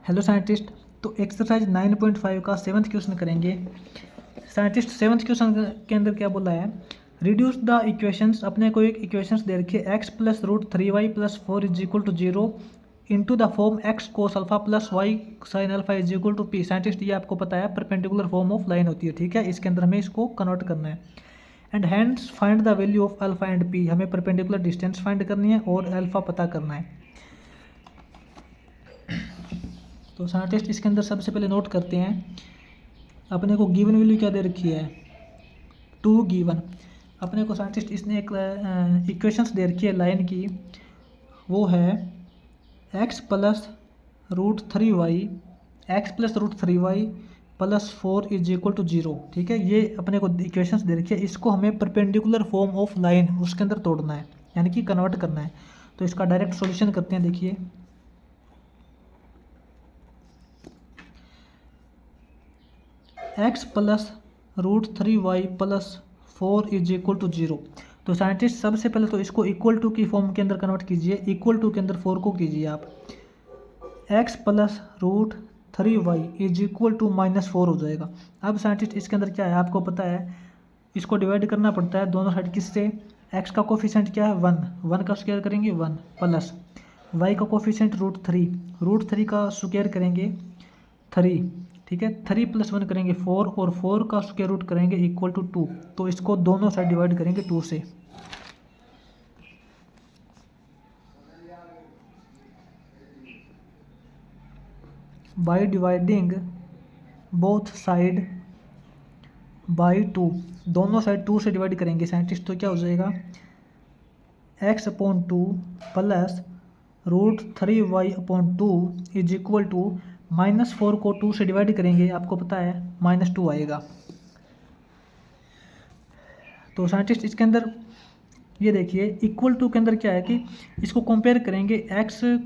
Hello scientist. तो exercise 9.5 का 7th question करेंगे। साइंटिस्ट 7th क्वेश्चन के अंदर क्या बोला है, रिड्यूस द इक्वेशंस। अपने को एक इक्वेशंस दे रखी है x plus root 3y plus 4 is equal to 0 into the form x cos alpha plus y sine alpha is equal to p। Scientist ये आपको पता है परपेंडिकुलर फॉर्म ऑफ लाइन होती है, ठीक है। इसके अंदर हमें इसको कन्वर्ट करना है। And hands find the value of alpha and p। हमें परपेंडिकुलर डिस्टेंस फाइंड करनी है और अल्फा पता करना है। तो साइंटिस्ट इसके अंदर सबसे पहले नोट करते हैं, अपने को गिवन वैल्यू क्या दे रखी है, 2 गिवन। अपने को साइंटिस्ट इसने एक इक्वेशंस दे रखी है लाइन की, वो है x plus root 3y plus 4 is equal to 0, ठीक है। ये अपने को इक्वेशंस दे रखी है, इसको हमें परपेंडिकुलर फॉर्म ऑफ लाइन उसके अंदर तोड़ना है, यानी कि कन्वर्ट करना है। तो इसका डायरेक्ट सॉल्यूशन करते हैं। देखिए x plus root 3y plus 4 is equal to 0। तो साइंटिस्ट सबसे पहले तो इसको इक्वल टू की फॉर्म के अंदर कन्वर्ट कीजिए। इक्वल टू के अंदर 4 को कीजिए आप, x plus root 3y is equal to -4 हो जाएगा। अब साइंटिस्ट इसके अंदर क्या है आपको पता है, इसको डिवाइड करना पड़ता है दोनों साइड किससे। x का कोफिशिएंट क्या है 1 का स्क्वायर करेंगे 1 प्लस y का कोफिशिएंट रूट 3 का स्क्वायर करेंगे 3, ठीक है। 3 + 1 करेंगे 4 और 4 का स्क्वायर रूट करेंगे इक्वल टू 2। तो इसको दोनों साइड डिवाइड करेंगे 2 से। By dividing both side by 2, दोनों साइड 2 से डिवाइड करेंगे साइंटिस्ट। तो क्या हो जाएगा x/2 plus root 3y/2 is equal to -4 को 2 से डिवाइड करेंगे, आपको पता है -2 आएगा। तो साइंटिस्ट इसके अंदर ये देखिए इक्वल टू के अंदर क्या है कि इसको कंपेयर करेंगे, x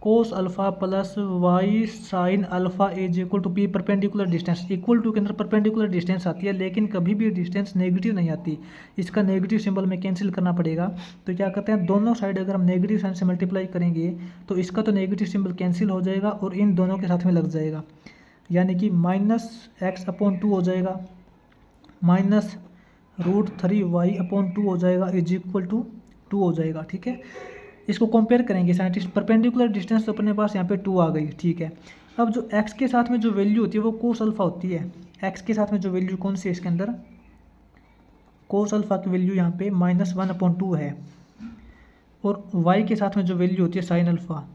cos alpha plus y sine alpha is equal to p। Perpendicular distance equal to के अंदर परपेंडिकुलर डिस्टेंस आती है, लेकिन कभी भी डिस्टेंस नेगेटिव नहीं आती। इसका नेगेटिव सिंबल में कैंसिल करना पड़ेगा। तो क्या करते हैं, दोनों साइड अगर हम नेगेटिव साइन से मल्टीप्लाई करेंगे तो इसका तो नेगेटिव सिंबल कैंसिल हो जाएगा और इन दोनों के साथ में लग जाएगा, यानी कि -x/2 हो जाएगा माइनस रूट 3y/2 हो जाएगा इज इक्वल टू 2 हो जाएगा, ठीक है। इसको कंपेयर करेंगे साइंटिस्ट, परपेंडिकुलर डिस्टेंस तो अपने पास यहाँ पे 2 आ गई, ठीक है। अब जो x के साथ में जो वैल्यू होती है वो कोस अल्फा होती है। x के साथ में जो वैल्यू कौन सी है इसके अंदर, कोस अल्फा की वैल्यू यहाँ पे -1/2 है, और y के साथ में जो वैल्यू होती है साइन अल्फा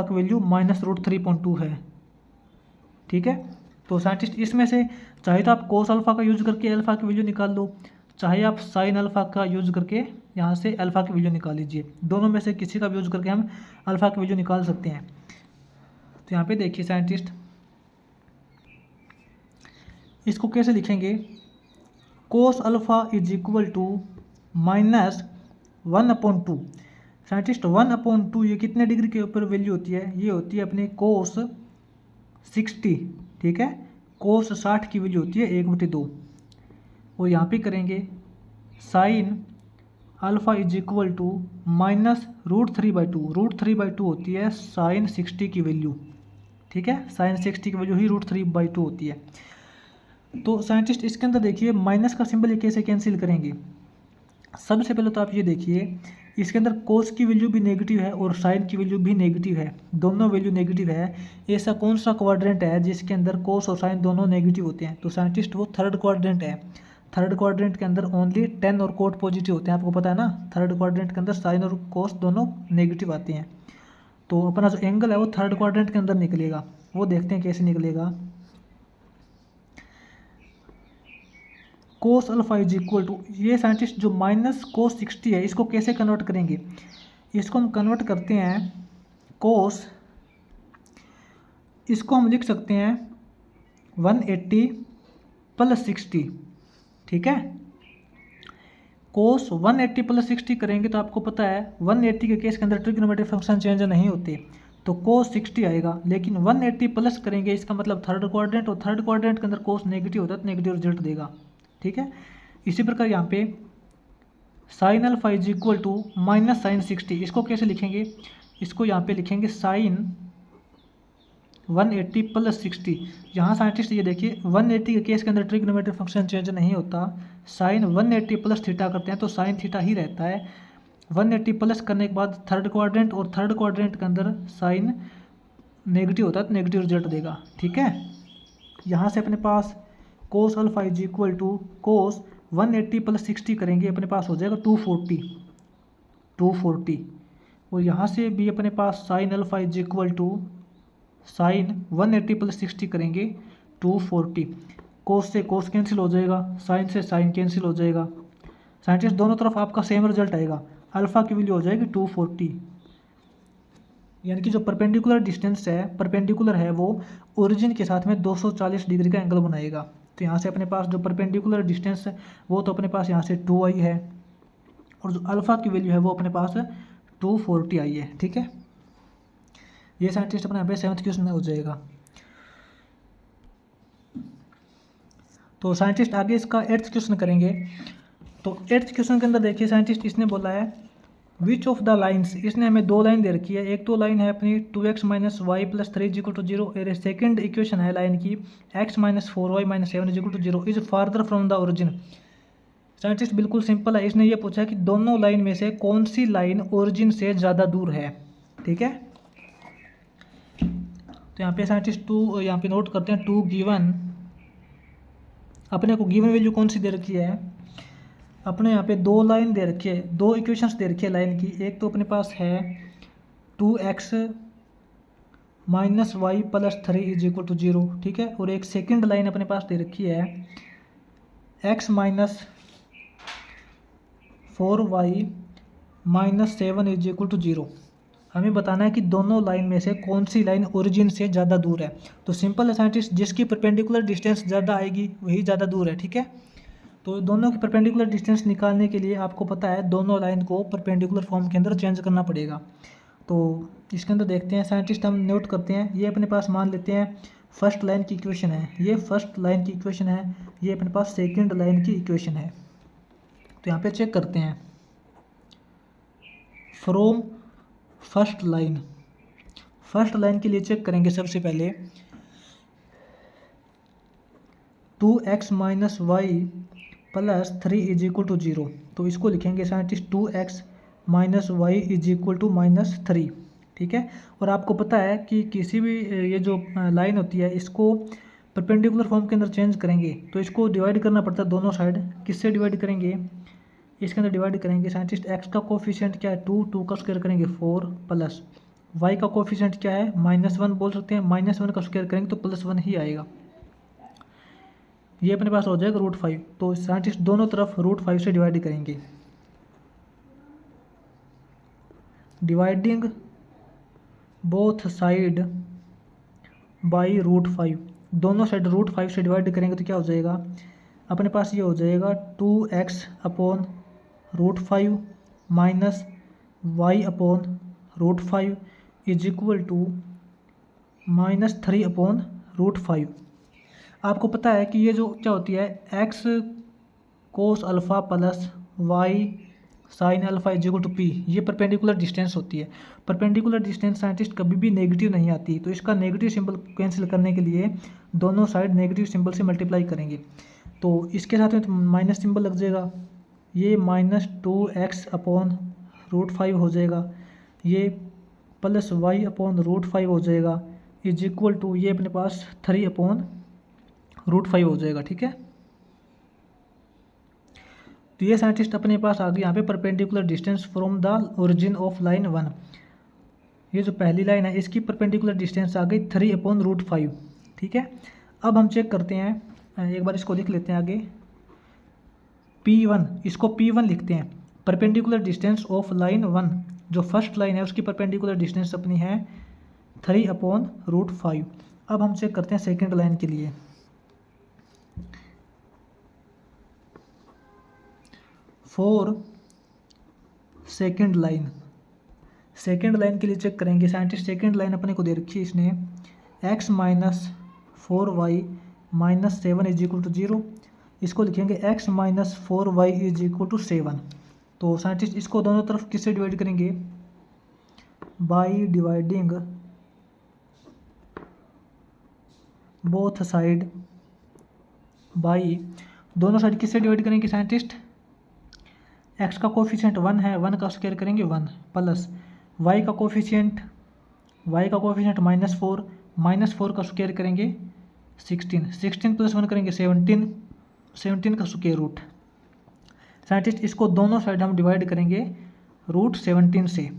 की वैल्यू -√3.2 है, ठीक है। तो साइंटिस्ट इसमें से चाहे तो आप कोस अल्फा का यूज करके अल्फा की वैल्यू निकाल लो, चाहे आप साइन अल्फा का यूज करके यहाँ से अल्फा की वैल्यू निकाल लीजिए। दोनों में से किसी का भी यूज करके हम अल्फा की वैल्यू निकाल सकते हैं। तो यहाँ पे देखिए साइंटिस्ट इसको कैसे लिखेंगे, cos alpha is equal to -1/2। Scientist 1/2 ये कितने डिग्री के ऊपर वैल्यू होती है, ये होती है अपने कोस 60, ठीक है। कोस 60 की वैल्यू होती है 1/2। और यहाँ पे करेंगे sine alpha is equal to -√3/2। √3/2 होती है साइन 60 की वैल्यू, ठीक है। साइन 60 की वैल्यू ही √3/2 होती है। तो साइंटिस्ट इसके अंदर देखिए माइनस का सिंबल ये कैसे कैंसिल करेंगे। सबसे पहले तो आप ये देखिए इसके अंदर कोस की वैल्यू भी नेगेटिव है और साइन की वैल्यू भी नेगेटिव है, दोनों वैल्यू नेगेटिव है। ऐसा कौन सा क्वाड्रेंट है जिसके अंदर कोस और साइन दोनों नेगेटिव होते हैं, तो साइंटिस्ट वो थर्ड क्वाड्रेंट है। थर्ड क्वाड्रेंट के अंदर ओनली टेन और कोट पॉजिटिव होते हैं, आपको पता है ना। थर्ड क्वाड्रेंट के अंदर साइन और कोस दोनों नेगेटिव आते हैं। तो अपना जो एंगल है वो थर्ड क्वाड्रेंट के अंदर निकलेगा, वो देखते हैं कैसे निकलेगा। Cos alpha is equal to, ये साइंटिस्ट जो -cos60 है इसको कैसे कन्वर्ट करेंगे, इसको हम कन्वर्ट करते हैं कोस, इसको हम लिख सकते हैं 180 + 60, ठीक है। कोस 180 + 60 करेंगे तो आपको पता है 180 के केस के अंदर ट्रिग्नोमेट्रिक फंक्शन चेंज नहीं होते, तो कोस 60 आएगा। लेकिन 180 प्लस करेंगे इसका मतलब थर्ड क्वाड्रेंट, और थर्ड क्वाड्रेंट के अंदर कोस नेगेटिव होता है तो नेगेटिव रिजल्ट देगा, ठीक है। इसी प्रकार यहाँ पे sine alpha is equal to -sin60, इसको कैसे लिखेंगे, इसको यहाँ पे लिखेंगे साइन 180 प्लस 60। यहाँ साइंटिस्ट ये देखिए 180 के केस के अंदर ट्रिग्नोमेट्रिक फंक्शन चेंज नहीं होता, साइन 180 प्लस थीटा करते हैं तो साइन थीटा ही रहता है। 180 प्लस करने के बाद थर्ड क्वाड्रेंट, और थर्ड क्वाड्रेंट के अंदर साइन नेगेटिव होता है तो नेगेटिव रिजल्ट देगा। ठीक है, यहाँ से अपने पास cos alpha is equal to cos 180 plus 60 करेंगे, अपने पास हो जाएगा 240। और यहाँ से भी अपने पास sine alpha is equal to sine 180 plus 60 करेंगे 240। कोस से कोस कैंसिल हो जाएगा, साइन से साइन कैंसिल हो जाएगा। साइंटिस्ट दोनों तरफ आपका सेम रिजल्ट आएगा, अल्फ़ा की वैल्यू हो जाएगी 240। यानी कि जो परपेंडिकुलर डिस्टेंस है, परपेंडिकुलर है, वो ओरिजिन के साथ में 240 डिग्री का एंगल बनाएगा। तो यहाँ से अपने पास जो परपेंडिकुलर डिस्टेंस है वो तो अपने पास यहाँ से 2i है, और जो अल्फ़ा की वैल्यू है वो अपने पास 240i है। ठीक है, ये साइंटिस्ट अपने यहाँ पे 7th क्वेश्चन में हो जाएगा। तो साइंटिस्ट आगे इसका 8th क्वेश्चन करेंगे। तो 8th क्वेश्चन के अंदर देखिए साइंटिस्ट इसने बोला है विच ऑफ द लाइन्स, इसने हमें दो लाइन दे रखी है। एक तो लाइन है अपनी 2x minus y plus 3 equal to 0, और सेकेंड इक्वेशन है लाइन की x minus 4y minus 7 equal to 0 is farther from the origin. Scientist बिल्कुल सिंपल है, इसने ये पूछा है कि दोनों लाइन में से कौन सी लाइन ओरिजिन से ज़्यादा दूर है। ठीक है, तो यहाँ पे साइंटिस्ट 2 यहाँ पे नोट करते हैं 2 गिवन, अपने को गिवन वैल्यू कौन सी दे रखी है, अपने यहाँ पे दो लाइन दे रखी है, दो इक्वेशंस दे रखी है लाइन की। एक तो अपने पास है 2x minus y plus 3 is equal to 0। ठीक है, और एक सेकंड लाइन अपने पास दे रखी है x minus 4y minus 7 is equal to 0। हमें बताना है कि दोनों लाइन में से कौन सी लाइन ओरिजिन से ज़्यादा दूर है। तो सिंपल है साइंटिस्ट, जिसकी परपेंडिकुलर डिस्टेंस ज़्यादा आएगी वही ज़्यादा दूर है। ठीक है, तो दोनों की परपेंडिकुलर डिस्टेंस निकालने के लिए आपको पता है दोनों लाइन को परपेंडिकुलर फॉर्म के अंदर चेंज करना पड़ेगा। तो इसके अंदर देखते हैं साइंटिस्ट, हम नोट करते हैं, ये अपने पास मान लेते हैं फर्स्ट लाइन की इक्वेशन है, ये फर्स्ट लाइन की इक्वेशन है, ये अपने पास सेकंड लाइन की इक्वेशन है। तो यहाँ पे चेक करते हैं from first line, first line के लिए चेक करेंगे सबसे पहले 2x minus y plus 3 is equal to 0। तो इसको लिखेंगे scientist 2x minus y is equal to minus 3। ठीक है, और आपको पता है कि किसी भी ये जो लाइन होती है इसको परपेंडिकुलर फॉर्म के अंदर चेंज करेंगे तो इसको डिवाइड करना पड़ता है दोनों साइड। किससे डिवाइड करेंगे, इसके अंदर डिवाइड करेंगे साइंटिस्ट x का कोफिशिएंट क्या है 2 का स्क्वायर करेंगे 4 प्लस y का कोफिशिएंट क्या है -1 बोल सकते हैं, -1 का स्क्वायर करेंगे तो +1 ही आएगा। ये अपने पास हो जाएगा √5। तो साइंटिस्ट दोनों तरफ √5 से डिवाइड करेंगे, डिवाइडिंग बोथ साइड बाई √5। दोनों साइड √5 से डिवाइड करेंगे तो क्या हो जाएगा, अपने पास ये हो जाएगा 2x upon √5 minus y upon √5 is equal to -3 upon √5। आपको पता है कि ये जो क्या होती है x cos alpha plus Y sine alpha is equal to P, ये परपेंडिकुलर डिस्टेंस होती है। परपेंडिकुलर डिस्टेंस साइंटिस्ट कभी भी नेगेटिव नहीं आती, तो इसका नेगेटिव सिंबल कैंसिल करने के लिए दोनों साइड नेगेटिव सिंबल से मल्टीप्लाई करेंगे। तो इसके साथ में तो माइनस सिंबल लग जाएगा, ये -2x अपॉन √5 हो जाएगा, ये प्लस वाई अपॉन √5 हो जाएगा इज इक्वल टू ये अपने पास 3 अपॉन √5 हो जाएगा। ठीक है, तो ये साइंटिस्ट अपने पास आ गई यहाँ पे perpendicular distance from the origin of line 1। ये जो पहली लाइन है इसकी परपेंडिकुलर डिस्टेंस आ गई 3 अपॉन √5। ठीक है, अब हम चेक करते हैं, एक बार इसको लिख लेते हैं आगे P1, इसको P1 लिखते हैं, परपेंडिकुलर डिस्टेंस ऑफ लाइन 1। जो फर्स्ट लाइन है उसकी परपेंडिकुलर डिस्टेंस अपनी है 3 अपॉन √5। अब हम चेक करते हैं सेकेंड लाइन के लिए, for second line, second line के लिए चेक करेंगे साइंटिस्ट। सेकेंड लाइन अपने को दे रखी है इसने x minus 4y minus 7 is equal to 0। इसको लिखेंगे x minus 4y is equal to 7। तो साइंटिस्ट इसको दोनों तरफ किससे डिवाइड करेंगे, by dividing both side by, दोनों साइड किससे डिवाइड करेंगे साइंटिस्ट? एक्स का कोफिशिएंट 1 है, 1 का स्क्वायर करेंगे 1 प्लस वाई का कोफिशिएंट -4, -4 का स्क्वायर करेंगे 16, 16 + 1 करेंगे 17, 17 का स्क्वायर रूट। साइंटिस्ट इसको दोनों साइड हम डिवाइड करेंगे √17 से,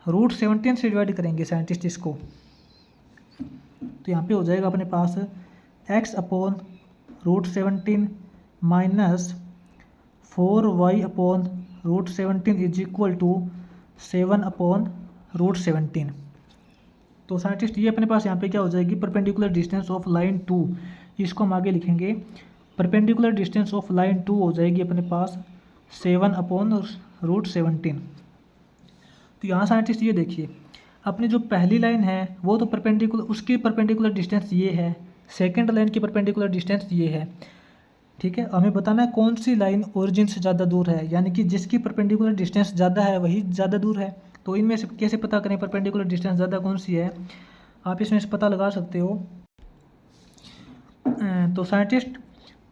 √17 से डिवाइड करेंगे साइंटिस्ट इसको। तो यहाँ पे हो जाएगा अपने पास x/√17 -4y/√17 = 7/√17। तो साइंटिस्ट ये अपने पास यहाँ पे क्या हो जाएगी, परपेंडिकुलर डिस्टेंस ऑफ लाइन 2, इसको हम आगे लिखेंगे। परपेंडिकुलर डिस्टेंस ऑफ लाइन 2 हो जाएगी अपने पास 7/√17। तो यहाँ साइंटिस्ट ये देखिए, अपनी जो पहली लाइन है वो तो परपेंडिकुलर, उसकी परपेंडिकुलर डिस्टेंस ये है, सेकंड लाइन की परपेंडिकुलर डिस्टेंस ये है, ठीक है। हमें बताना है कौन सी लाइन ओरिजिन से ज़्यादा दूर है, यानी कि जिसकी परपेंडिकुलर डिस्टेंस ज़्यादा है वही ज़्यादा दूर है। तो इनमें से कैसे पता करें परपेंडिकुलर डिस्टेंस ज़्यादा कौन सी है, आप इसमें से पता लगा सकते हो। तो साइंटिस्ट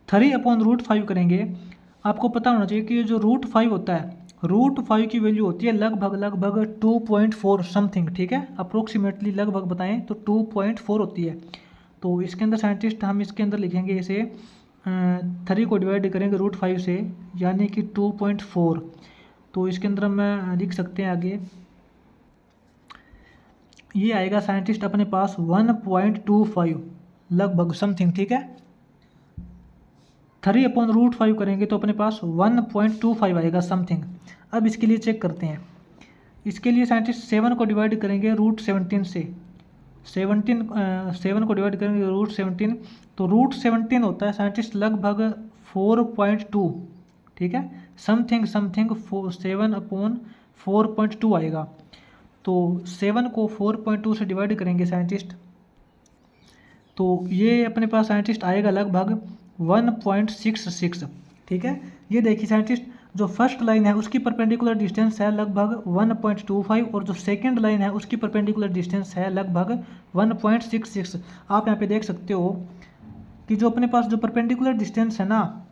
3/√5 करेंगे। आपको पता होना चाहिए कि ये जो √5 होता है, √5 की वैल्यू होती है लगभग 2.4 समथिंग, ठीक है। अप्रोक्सीमेटली लगभग बताएं तो 2.4 होती है। तो इसके अंदर साइंटिस्ट हम इसके अंदर लिखेंगे इसे 3 को डिवाइड करेंगे √5 से, यानी कि 2.4। तो इसके अंदर हम लिख सकते हैं आगे, ये आएगा साइंटिस्ट अपने पास 1.25 लगभग समथिंग, ठीक है। 3/√5 करेंगे तो अपने पास 1.25 आएगा समथिंग। अब इसके लिए चेक करते हैं। इसके लिए साइंटिस्ट 7 को डिवाइड करेंगे √17 से, 7 को डिवाइड करेंगे √17, तो √17 होता है साइंटिस्ट लगभग 4.2, ठीक है। समथिंग 7/4.2 आएगा। तो 7 को 4.2 से डिवाइड करेंगे साइंटिस्ट, तो ये अपने पास साइंटिस्ट आएगा लगभग 1.66, ठीक है। ये देखिए साइंटिस्ट, जो फर्स्ट लाइन है उसकी परपेंडिकुलर डिस्टेंस है लगभग 1.25 और जो सेकंड लाइन है उसकी परपेंडिकुलर डिस्टेंस है लगभग 1.66। आप यहाँ पे देख सकते हो कि जो अपने पास जो परपेंडिकुलर डिस्टेंस है ना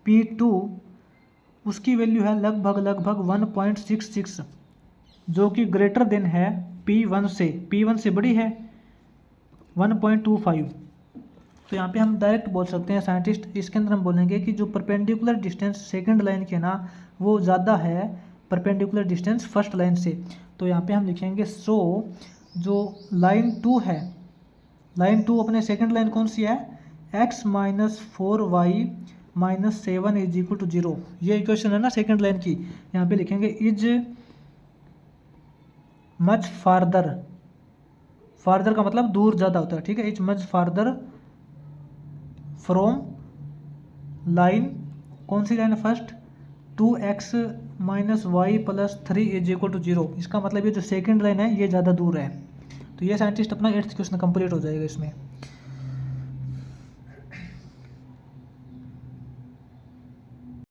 P2, उसकी वैल्यू है लगभग 1.66, जो कि ग्रेटर देन है P1 से, P1 से बड़ी है 1.25। तो यहाँ पे हम डायरेक्ट बोल सकते हैं साइंटिस्ट, इसके अंदर हम बोलेंगे कि जो परपेंडिकुलर डिस्टेंस सेकंड लाइन के ना वो ज़्यादा है परपेंडिकुलर डिस्टेंस फर्स्ट लाइन से। तो यहाँ पे हम लिखेंगे सो जो लाइन 2 है, लाइन 2 अपने सेकंड लाइन कौन सी है, x - 4y - 7 = 0। ये इक्वेशन है ना सेकंड लाइन की। यहाँ पे लिखेंगे इज मच फार्दर, फार्दर का मतलब दूर ज़्यादा होता है, ठीक है। Is much farther from line, कौन सी लाइन है फर्स्ट, 2x - y + 3 = 0। इसका मतलब ये जो सेकंड लाइन है ये ज़्यादा दूर है। तो ये साइंटिस्ट अपना 8th क्वेश्चन कंप्लीट हो जाएगा इसमें।